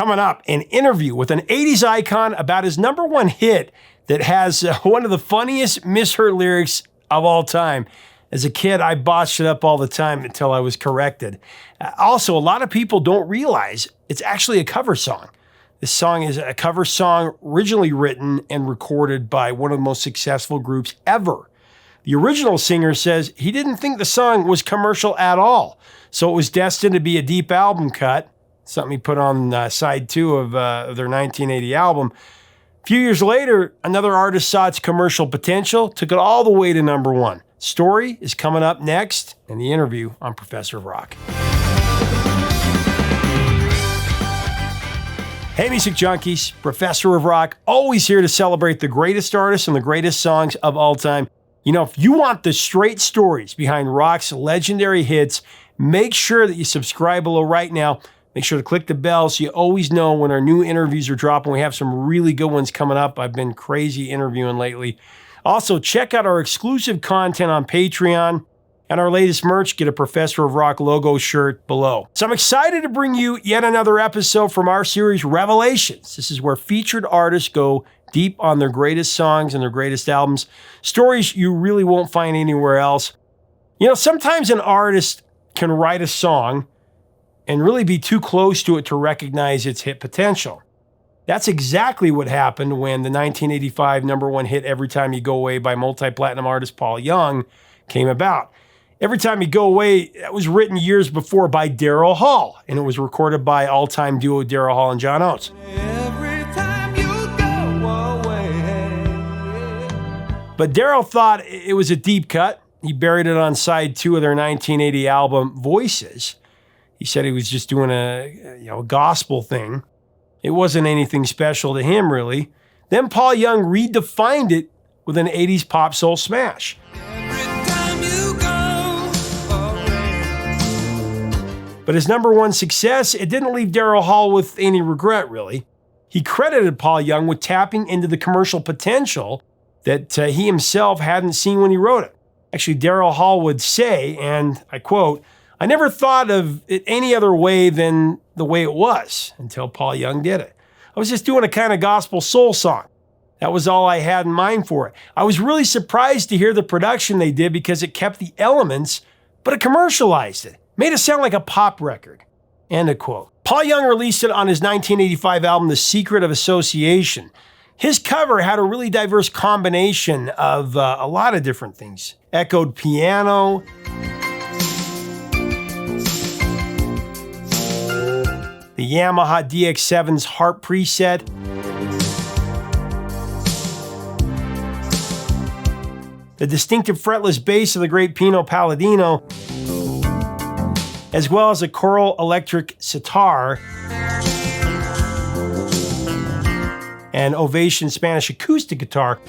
Coming up, an interview with an 80s icon about his number one hit that has one of the funniest misheard lyrics of all time. As a kid, I botched it up all the time until I was corrected. Also, a lot of people don't realize it's actually a cover song. This song is a cover song originally written and recorded by one of the most successful groups ever. The original singer says he didn't think the song was commercial at all, so it was destined to be a deep album cut, something he put on side 2 of their 1980 album. A few years later, another artist saw its commercial potential, took it all the way to number 1. Story is coming up next in the interview on Professor of Rock. Hey, music junkies, Professor of Rock, always here to celebrate the greatest artists and the greatest songs of all time. You know, if you want the straight stories behind rock's legendary hits, make sure that you subscribe below right now. Make sure to click the bell so you always know when our new interviews are dropping. We have some really good ones coming up. I've been crazy interviewing lately. Also, check out our exclusive content on Patreon and our latest merch. Get a Professor of Rock logo shirt below. So I'm excited to bring you yet another episode from our series, Revelations. This is where featured artists go deep on their greatest songs and their greatest albums. Stories you really won't find anywhere else. You know, sometimes an artist can write a song and really be too close to it to recognize its hit potential. That's exactly what happened when the 1985 number 1 hit Every Time You Go Away by multi-platinum artist Paul Young came about. Every Time You Go Away, that was written years before by Daryl Hall, and it was recorded by all-time duo Daryl Hall and John Oates. But Daryl thought it was a deep cut. He buried it on side 2 of their 1980 album, Voices. He said he was just doing a gospel thing. It wasn't anything special to him, really. Then Paul Young redefined it with an 80s pop soul smash. But his number 1 success, it didn't leave Daryl Hall with any regret, really. He credited Paul Young with tapping into the commercial potential that he himself hadn't seen when he wrote it. Actually, Daryl Hall would say, and I quote, "I never thought of it any other way than the way it was until Paul Young did it. I was just doing a kind of gospel soul song. That was all I had in mind for it. I was really surprised to hear the production they did because it kept the elements, but it commercialized it. Made it sound like a pop record." End of quote. Paul Young released it on his 1985 album, The Secret of Association. His cover had a really diverse combination of a lot of different things. Echoed piano, the Yamaha DX7's harp preset, the distinctive fretless bass of the great Pino Palladino, as well as a choral electric sitar, and Ovation Spanish acoustic guitar.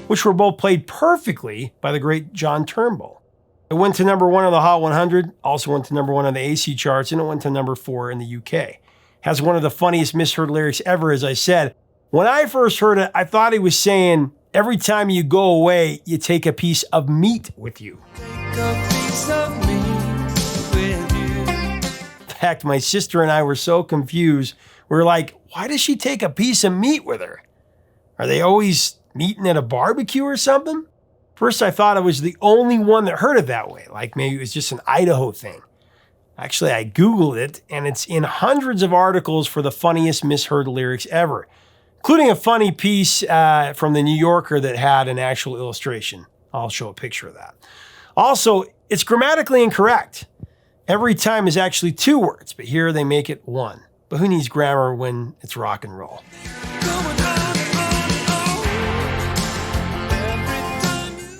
Which were both played perfectly by the great John Turnbull. It went to number 1 on the Hot 100, also went to number 1 on the AC charts, and it went to number 4 in the UK. Has one of the funniest misheard lyrics ever, as I said. When I first heard it, I thought he was saying, every time you go away, you take a piece of meat with you. Take a piece of meat with you. In fact, my sister and I were so confused. We were like, why does she take a piece of meat with her? Are they always meeting at a barbecue or something? First, I thought I was the only one that heard it that way, like maybe it was just an Idaho thing. Actually, I Googled it, and it's in hundreds of articles for the funniest misheard lyrics ever, including a funny piece from the New Yorker that had an actual illustration. I'll show a picture of that. Also, it's grammatically incorrect. Every time is actually 2 words, but here they make it 1. But who needs grammar when it's rock and roll?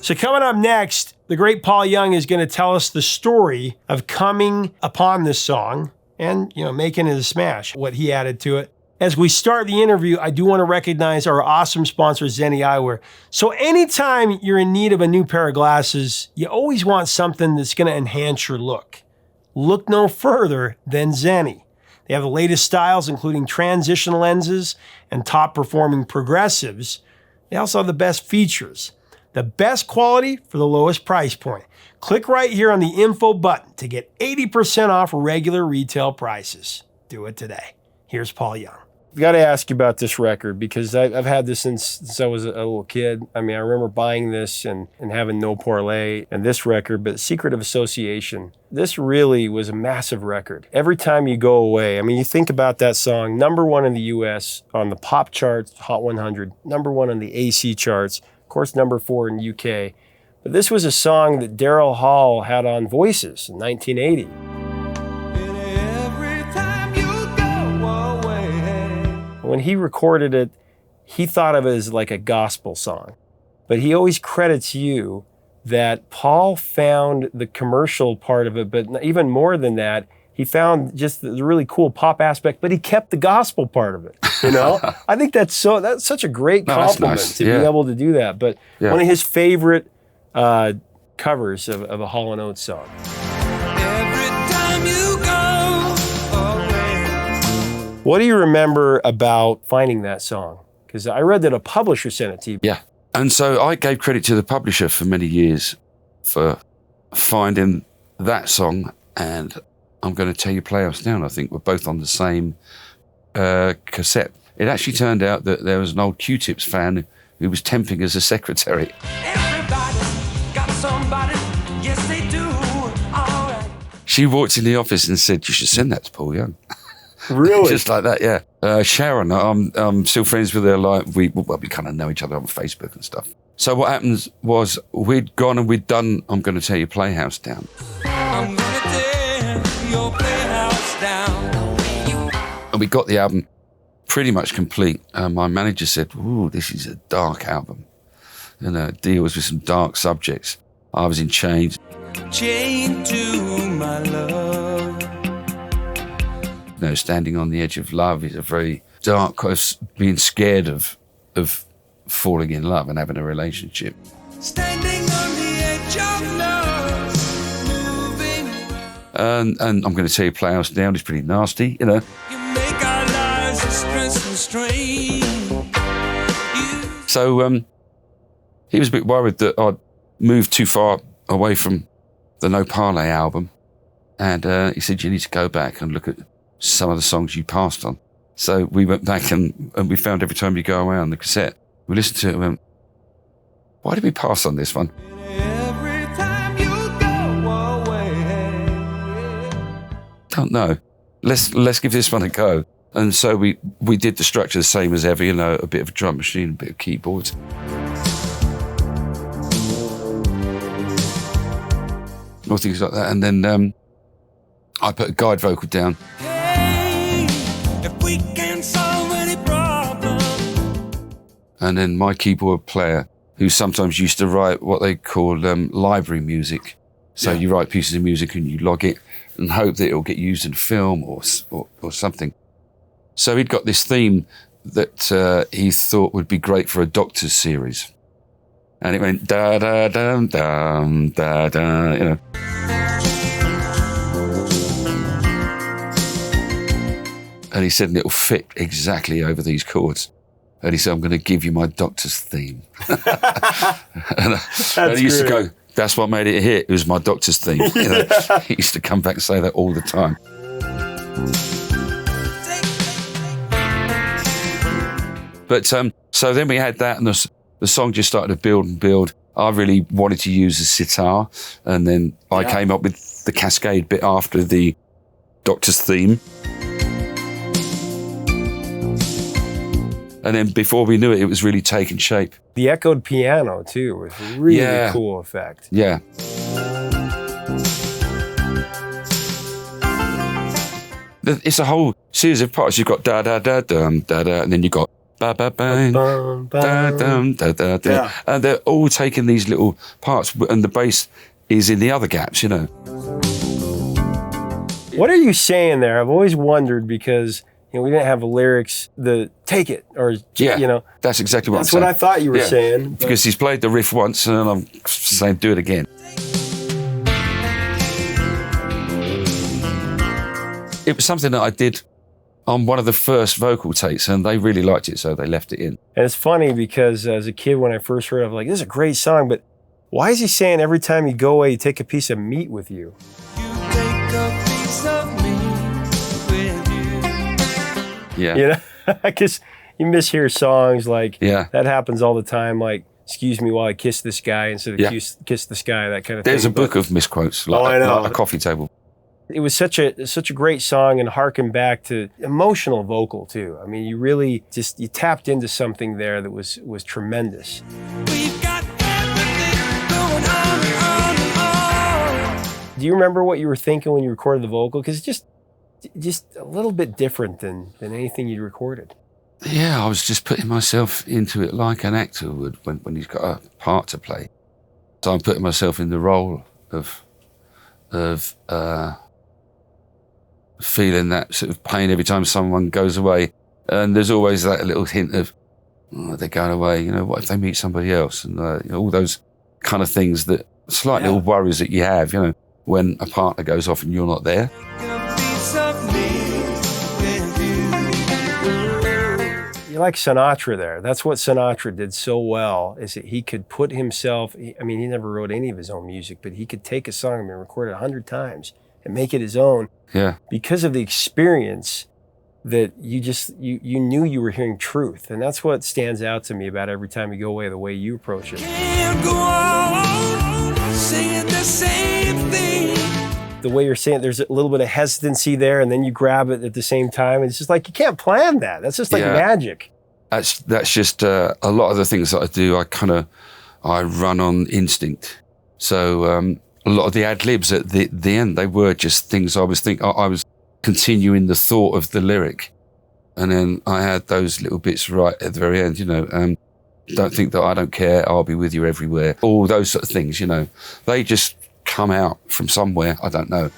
So coming up next, the great Paul Young is going to tell us the story of coming upon this song and, making it a smash, what he added to it. As we start the interview, I do want to recognize our awesome sponsor, Zenni Eyewear. So anytime you're in need of a new pair of glasses, you always want something that's going to enhance your look. Look no further than Zenni. They have the latest styles, including transition lenses and top-performing progressives. They also have the best features, the best quality for the lowest price point. Click right here on the info button to get 80% off regular retail prices. Do it today. Here's Paul Young. I've got to ask you about this record because I've had this since I was a little kid. I mean, I remember buying this and having No Parlay and this record, but Secret of Association. This really was a massive record. Every time you go away, I mean, you think about that song, #1 in the US on the pop charts, Hot 100, #1 on the AC charts, of course, #4 in UK. But this was a song that Daryl Hall had on Voices in 1980. When he recorded it, he thought of it as like a gospel song. But he always credits you that Paul found the commercial part of it, but even more than that, he found just the really cool pop aspect, but he kept the gospel part of it, you know? I think that's such a great compliment to be able to do that. But one of his favorite covers of a Hall & Oates song. What do you remember about finding that song? Because I read that a publisher sent it to you. Yeah. And so I gave credit to the publisher for many years for finding that song. And I'm going to tell you Playhouse Down, I think, were both on the same cassette. It actually turned out that there was an old Q-Tips fan who was temping as a secretary. Everybody's got somebody, yes they do, all right. She walked in the office and said, you should send that to Paul Young. Really? Just like that, yeah. Sharon, I'm still friends with her. Like we kind of know each other on Facebook and stuff. So what happened was we'd gone and we'd done I'm Going to Tear Your Playhouse Down. I'm gonna tear your playhouse down. And we got the album pretty much complete. My manager said, ooh, this is a dark album. And it deals with some dark subjects. I was in chains. Chained to my love. You know, standing on the edge of love is a very dark kind of being scared of falling in love and having a relationship. Standing on the edge of love, moving around. And I'm Going to Tell You Playhouse Down is pretty nasty, you know. You make our lives a stress and strain. So he was a bit worried that I'd moved too far away from the No Parlay album. And he said, you need to go back and look at some of the songs you passed on. So we went back and we found Every Time You Go Away on the cassette. We listened to it and went, why did we pass on this one? Every time you go away. Don't know. Let's give this one a go. And so we did the structure the same as ever, you know, a bit of a drum machine, a bit of keyboards. All things like that. And then I put a guide vocal down. We can solve any problem. And then my keyboard player, who sometimes used to write what they call library music. So you write pieces of music and you log it and hope that it will get used in film or something. So he'd got this theme that he thought would be great for a Doctor's series. And it went da da dum dum da da, you know. And he said, it'll fit exactly over these chords. And he said, I'm going to give you my Doctor's theme. and he used to go, that's what made it a hit. It was my Doctor's theme. You know? He used to come back and say that all the time. But so then we had that, and the song just started to build and build. I really wanted to use the sitar, and then I came up with the cascade bit after the Doctor's theme. And then before we knew it, it was really taking shape. The echoed piano, too, was a really cool effect. Yeah. It's a whole series of parts. You've got da-da-da-dum, da-da, and then you've got ba-ba-bang, da-dum, da-da-da. And they're all taking these little parts, and the bass is in the other gaps, you know. What are you saying there? I've always wondered because... You know, we didn't have the lyrics, the take it, or, you know. That's exactly what I'm saying. That's what I thought you were saying. Because he's played the riff once, and I'm saying, do it again. It was something that I did on one of the first vocal takes, and they really liked it, so they left it in. And it's funny because as a kid, when I first heard it, I was like, this is a great song, but Why is he saying every time you go away, you take a piece of meat with you? Yeah. You know, because you mishear songs like, Yeah. that happens all the time, like, excuse me while I kiss this guy instead of Yeah. kiss the sky, that kind of There's thing. a book of misquotes, like, I know. like a coffee table. It was such a great song, and harken back to emotional vocal too. I mean, you really just, you tapped into something there that was tremendous. We've got everything going on. Do you remember what you were thinking when you recorded the vocal? Because it's just a little bit different than anything you'd recorded. Yeah, I was just putting myself into it like an actor would when he's got a part to play. So I'm putting myself in the role of feeling that sort of pain every time someone goes away. And there's always that little hint of, oh, they're going away, you know, what if they meet somebody else? And you know, all those kind of things, that slight little worries that you have, you know, when a partner goes off and you're not there. You like Sinatra there. That's what Sinatra did so well, is that he could put himself, I mean, he never wrote any of his own music, but he could take a song and record it 100 times and make it his own. Yeah. Because of the experience that you knew you were hearing truth. And that's what stands out to me about every time you go away, the way you approach it. Can't go on saying the same thing. The way you're saying, there's a little bit of hesitancy there, and then you grab it at the same time. And it's just like, you can't plan that. That's just like magic. That's just a lot of the things that I do. I run on instinct. So a lot of the ad libs at the end, they were just things I was thinking. I was continuing the thought of the lyric, and then I had those little bits right at the very end. You know, don't think that I don't care. I'll be with you everywhere. All those sort of things. You know, they just come out from somewhere. I don't know.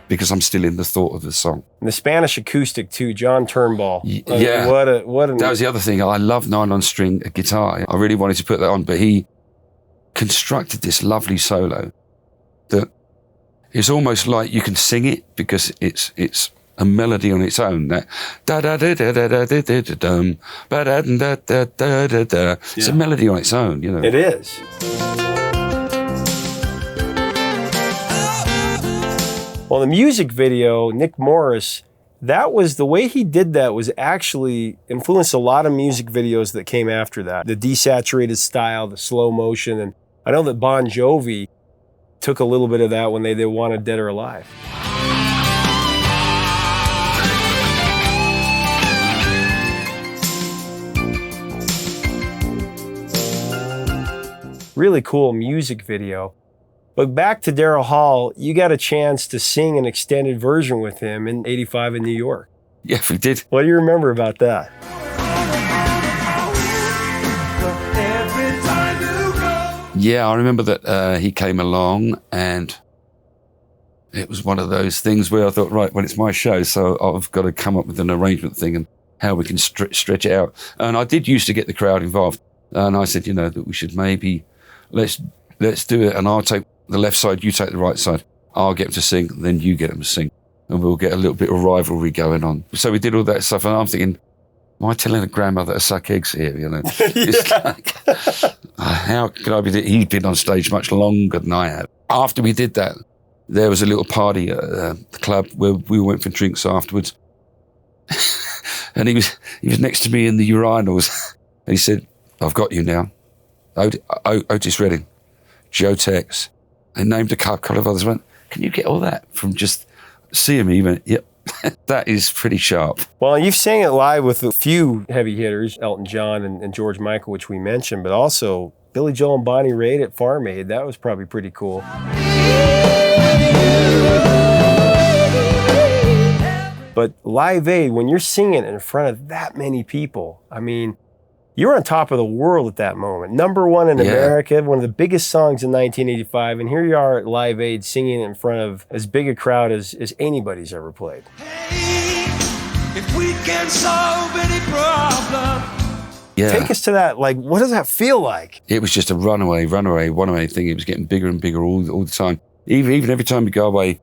Because I'm still in the thought of the song. And the Spanish acoustic too, John Turnbull. Yeah. What That was the other thing. I love nylon string guitar. I really wanted to put that on, but he constructed this lovely solo that is almost like you can sing it, because it's a melody on its own. That da da da da da da da da dum ba da da da da da da. It's a melody on its own, you know. It is. Well, the music video, Nick Morris, that was, the way he did that was actually influenced a lot of music videos that came after that. The desaturated style, the slow motion. And I know that Bon Jovi took a little bit of that when they did Wanted Dead or Alive. Really cool music video. But back to Daryl Hall, you got a chance to sing an extended version with him in '85 in New York. Yeah, we did. What do you remember about that? Yeah, I remember that he came along, and it was one of those things where I thought, right, well, it's my show, so I've got to come up with an arrangement thing and how we can stretch it out. And I did used to get the crowd involved. And I said, you know, that we should maybe, let's do it, and I'll take the left side, you take the right side. I'll get them to sing, then you get them to sing, and we'll get a little bit of rivalry going on. So we did all that stuff, and I'm thinking, am I telling a grandmother to suck eggs here? You know, it's like, how could I be? He'd been on stage much longer than I had. After we did that, there was a little party at the club where we went for drinks afterwards, and he was next to me in the urinals, and he said, "I've got you now, Oates Redding, Joe Tex." I named a couple of others. Went, can you get all that from just seeing me? He went, yep. That is pretty sharp. Well, you've sang it live with a few heavy hitters, Elton John and George Michael, which we mentioned, but also Billy Joel and Bonnie Raitt at Farm Aid. That was probably pretty cool. But Live Aid, when you're singing in front of that many people, I mean, you're on top of the world at that moment. #1 in America, one of the biggest songs in 1985, and here you are at Live Aid singing in front of as big a crowd as anybody's ever played. Hey, if we can solve any problem. Yeah. Take us to that. Like, what does that feel like? It was just a runaway thing. It was getting bigger and bigger all the time. Even every time we go away,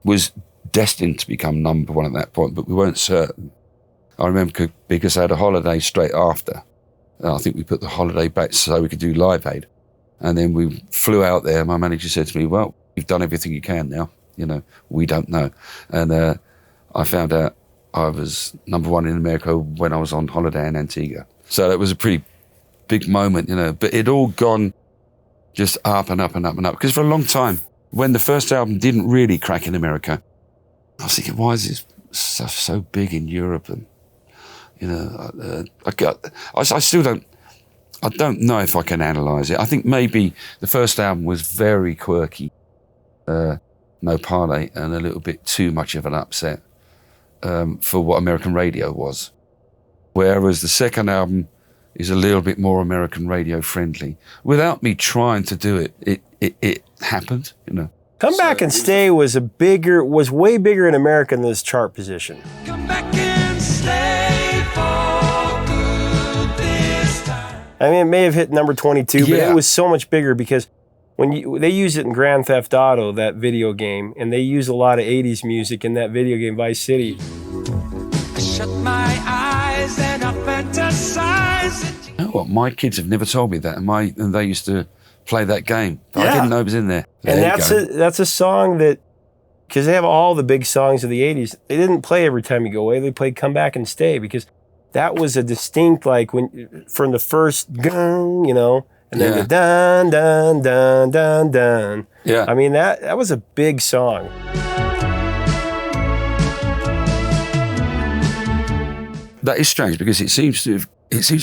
was destined to become #1 at that point, but we weren't certain. I remember because I had a holiday straight after. I think we put the holiday back so we could do Live Aid. And then we flew out there. My manager said to me, well, you've done everything you can now. You know, we don't know. And I found out I was #1 in America when I was on holiday in Antigua. So that was a pretty big moment, you know. But it all gone just up and up and up and up. Because for a long time, when the first album didn't really crack in America, I was thinking, why is this stuff so big in Europe? And, you know, I still don't, I don't know if I can analyse it. I think maybe the first album was very quirky, no parlay, and a little bit too much of an upset for what American radio was. Whereas the second album is a little bit more American radio friendly. Without me trying to do it, it happened, you know. Come Back and Stay was way bigger in America than this chart position. Come back and stay for good this time. I mean, it may have hit number 22, but it was so much bigger because when they use it in Grand Theft Auto, that video game, and they use a lot of 80s music in that video game, Vice City. I shut my eyes and I fantasize. You know what? My kids have never told me that, and they used to play that game. But I didn't know it was in there. And that's a song that, because they have all the big songs of the 80s, they didn't play Every Time You Go Away. They played Come Back and Stay because that was a distinct, like, from the first gun, you know, and then the dun, dun, dun, dun, dun. Yeah. I mean, that was a big song. That is strange because it seems to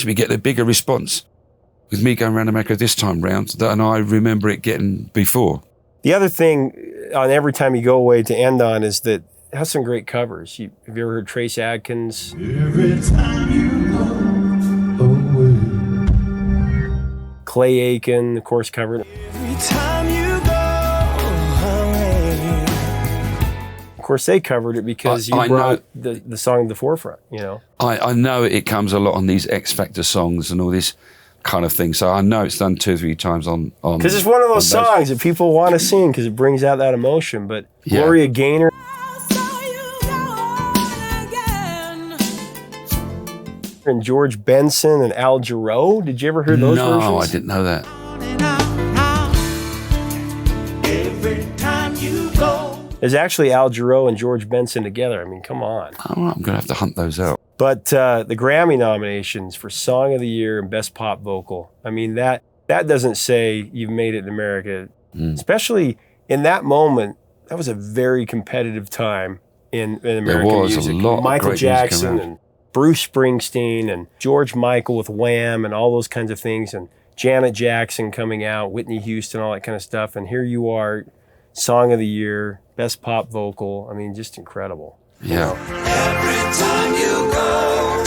be getting a bigger response with me going around America this time round than I remember it getting before. The other thing on Every Time You Go Away to end on is that it has some great covers. Have you ever heard Trace Adkins? Every time you go away. Clay Aiken, of course, covered. Every time you go away. Of course, they covered it because you brought the song to the forefront, you know. I know it comes a lot on these X Factor songs and all this kind of thing. So I know it's done 2 or 3 times on because it's one of those songs that people want to sing because it brings out that emotion. But Gloria Gaynor and George Benson and Al Jarreau. Did you ever hear those versions? No, I didn't know that. Every time you go. There's actually Al Jarreau and George Benson together. I mean, come on. Oh, I'm going to have to hunt those out. But the Grammy nominations for Song of the Year and Best Pop Vocal, I mean, that doesn't say you've made it in America. Especially in that moment, that was a very competitive time in American music. There was a lot Michael of great Jackson music around. and Bruce Springsteen and George Michael with Wham and all those kinds of things, and Janet Jackson coming out, Whitney Houston, all that kind of stuff. And here you are, Song of the Year, Best Pop Vocal. I mean, just incredible. Yeah. Every time you go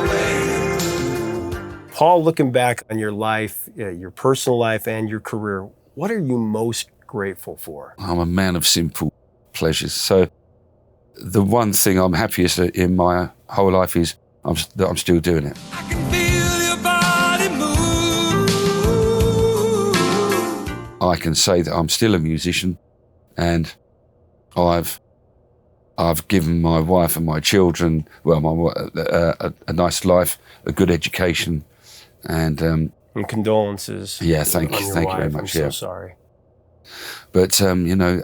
away. Paul, looking back on your life, your personal life and your career, what are you most grateful for? I'm a man of simple pleasures. So the one thing I'm happiest in my whole life is that I'm still doing it. I can feel your body move. I can say that I'm still a musician, and I've given my wife and my children, a nice life, a good education, and condolences. Yeah, thank you very much. I'm so sorry. But you know,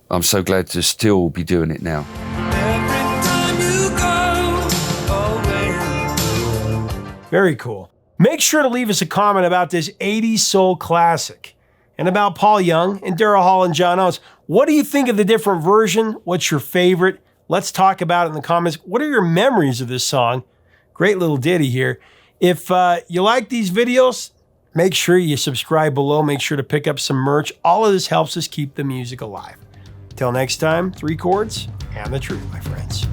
I'm so glad to still be doing it now. Every time you go away. Very cool. Make sure to leave us a comment about this 80s soul classic and about Paul Young and Daryl Hall and John Oates. What do you think of the different version? What's your favorite? Let's talk about it in the comments. What are your memories of this song? Great little ditty here. If you like these videos, make sure you subscribe below. Make sure to pick up some merch. All of this helps us keep the music alive. Till next time, 3 chords and the truth, my friends.